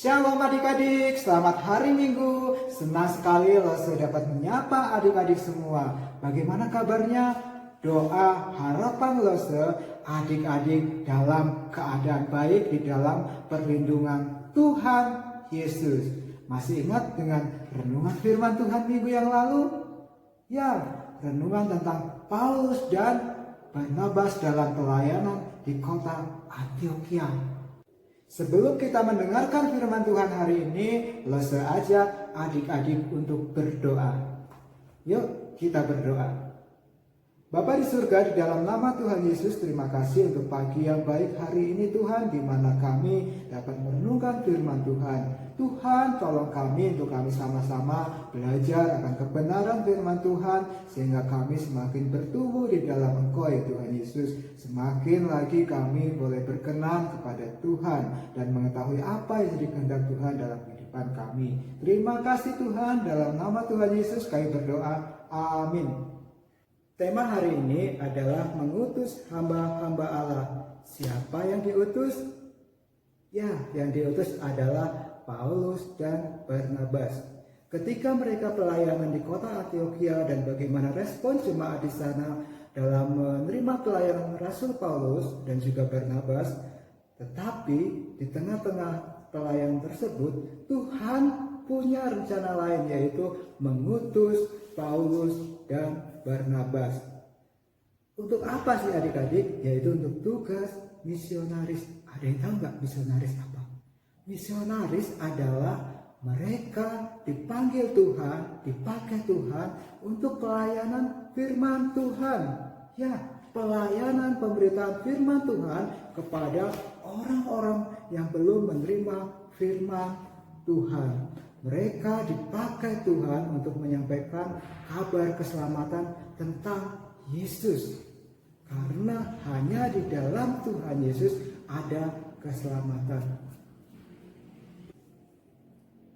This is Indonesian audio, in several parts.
Shalom adik-adik, selamat hari Minggu. Senang sekali Lose dapat menyapa adik-adik semua. Bagaimana kabarnya? Doa harapan Lose, adik-adik dalam keadaan baik di dalam perlindungan Tuhan Yesus. Masih ingat dengan renungan firman Tuhan minggu yang lalu? Ya, renungan tentang Paulus dan Barnabas dalam pelayanan di kota Antiokhia. Sebelum kita mendengarkan firman Tuhan hari ini, Lose ajak adik-adik untuk berdoa. Yuk kita berdoa. Bapa di surga, di dalam nama Tuhan Yesus, terima kasih untuk pagi yang baik hari ini Tuhan, di mana kami dapat merenungkan firman Tuhan. Tuhan, tolong kami untuk kami sama-sama belajar akan kebenaran firman Tuhan, sehingga kami semakin bertumbuh di dalam Engkau ya Tuhan Yesus. Semakin lagi kami boleh berkenan kepada Tuhan dan mengetahui apa yang jadi kehendak Tuhan dalam kehidupan kami. Terima kasih Tuhan, dalam nama Tuhan Yesus kami berdoa. Amin. Tema hari ini adalah mengutus hamba-hamba Allah. Siapa yang diutus? Ya, yang diutus adalah Paulus dan Barnabas. Ketika mereka pelayanan di kota Antiokhia dan bagaimana respon jemaat di sana dalam menerima pelayanan Rasul Paulus dan juga Barnabas, tetapi di tengah-tengah pelayanan tersebut Tuhan punya rencana lain, yaitu mengutus Paulus dan Barnabas. Untuk apa sih adik-adik? Yaitu untuk tugas misionaris. Ada yang tahu nggak misionaris apa? Misionaris adalah mereka dipanggil Tuhan, dipakai Tuhan untuk pelayanan firman Tuhan. Ya, pelayanan pemberitaan firman Tuhan kepada orang-orang yang belum menerima firman Tuhan. Mereka dipakai Tuhan untuk menyampaikan kabar keselamatan tentang Yesus. Karena hanya di dalam Tuhan Yesus ada keselamatan.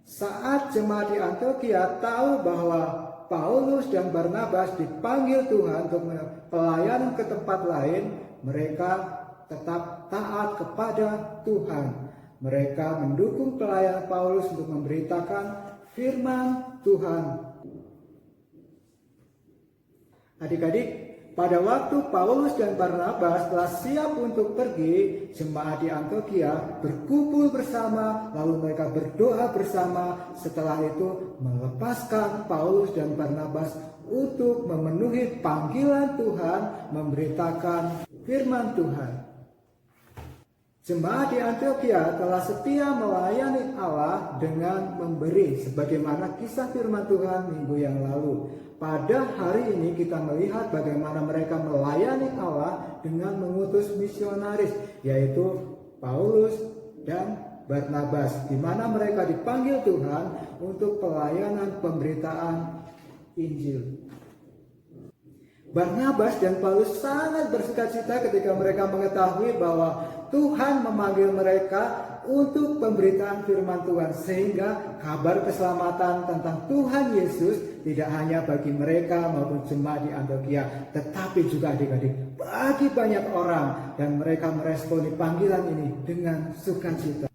Saat jemaat di Antiokhia tahu bahwa Paulus dan Barnabas dipanggil Tuhan untuk pelayanan ke tempat lain, mereka tetap taat kepada Tuhan. Mereka mendukung pelayanan Paulus untuk memberitakan firman Tuhan. Adik-adik, pada waktu Paulus dan Barnabas telah siap untuk pergi, jemaat di Antiokhia berkumpul bersama, lalu mereka berdoa bersama. Setelah itu melepaskan Paulus dan Barnabas untuk memenuhi panggilan Tuhan, memberitakan firman Tuhan. Jemaat di Antiokhia telah setia melayani Allah dengan memberi, sebagaimana kisah firman Tuhan minggu yang lalu. Pada hari ini kita melihat bagaimana mereka melayani Allah dengan mengutus misionaris, yaitu Paulus dan Barnabas, di mana mereka dipanggil Tuhan untuk pelayanan pemberitaan Injil. Barnabas dan Paulus sangat bersukacita ketika mereka mengetahui bahwa Tuhan memanggil mereka untuk pemberitaan firman Tuhan, sehingga kabar keselamatan tentang Tuhan Yesus tidak hanya bagi mereka maupun jemaat di Antiokhia, tetapi juga adik-adik bagi banyak orang, dan mereka meresponi panggilan ini dengan sukacita.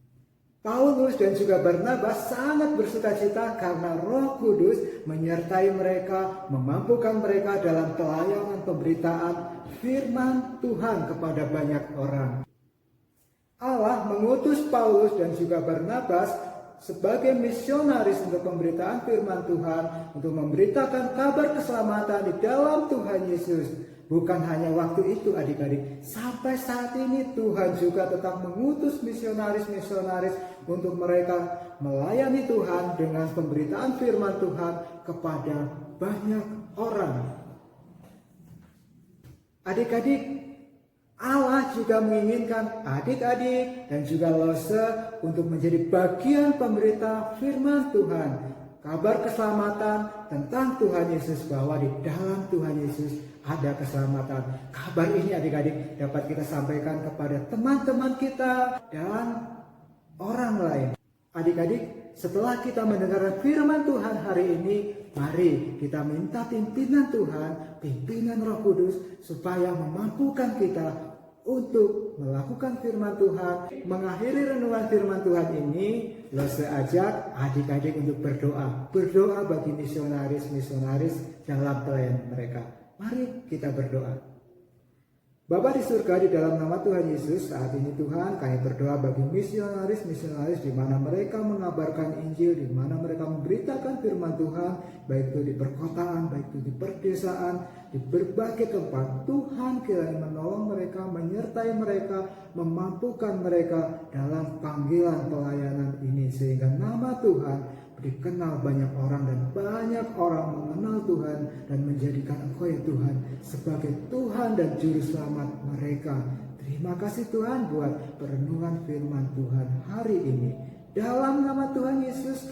Paulus dan juga Barnabas sangat bersukacita karena Roh Kudus menyertai mereka, memampukan mereka dalam pelayanan pemberitaan firman Tuhan kepada banyak orang. Allah mengutus Paulus dan juga Barnabas sebagai misionaris untuk pemberitaan firman Tuhan, untuk memberitakan kabar keselamatan di dalam Tuhan Yesus. Bukan hanya waktu itu adik-adik, sampai saat ini Tuhan juga tetap mengutus misionaris-misionaris untuk mereka melayani Tuhan dengan pemberitaan firman Tuhan kepada banyak orang. Adik-adik, Allah juga menginginkan adik-adik dan juga Lose untuk menjadi bagian pemberita firman Tuhan. Kabar keselamatan tentang Tuhan Yesus, bahwa di dalam Tuhan Yesus ada keselamatan. Kabar ini adik-adik dapat kita sampaikan kepada teman-teman kita dan orang lain. Adik-adik, setelah kita mendengar firman Tuhan hari ini, mari kita minta pimpinan Tuhan, pimpinan Roh Kudus, supaya memampukan kita untuk melakukan firman Tuhan, mengakhiri renungan firman Tuhan ini, Lose ajak adik-adik untuk berdoa. Berdoa bagi misionaris-misionaris dalam pelayanan mereka. Mari kita berdoa. Bapa di surga, di dalam nama Tuhan Yesus, saat ini Tuhan kami berdoa bagi misionaris-misionaris di mana mereka mengabarkan Injil, di mana mereka memberitakan firman Tuhan, baik itu di perkotaan, baik itu di perdesaan, di berbagai tempat. Tuhan kiranya menolong mereka, menyertai mereka, memampukan mereka dalam panggilan pelayanan ini, sehingga nama Tuhan dikenal banyak orang dan banyak orang mengenal Tuhan dan menjadikan Engkau ya Tuhan sebagai Tuhan dan Juru Selamat mereka. Terima kasih Tuhan buat perenungan firman Tuhan hari ini. Dalam nama Tuhan Yesus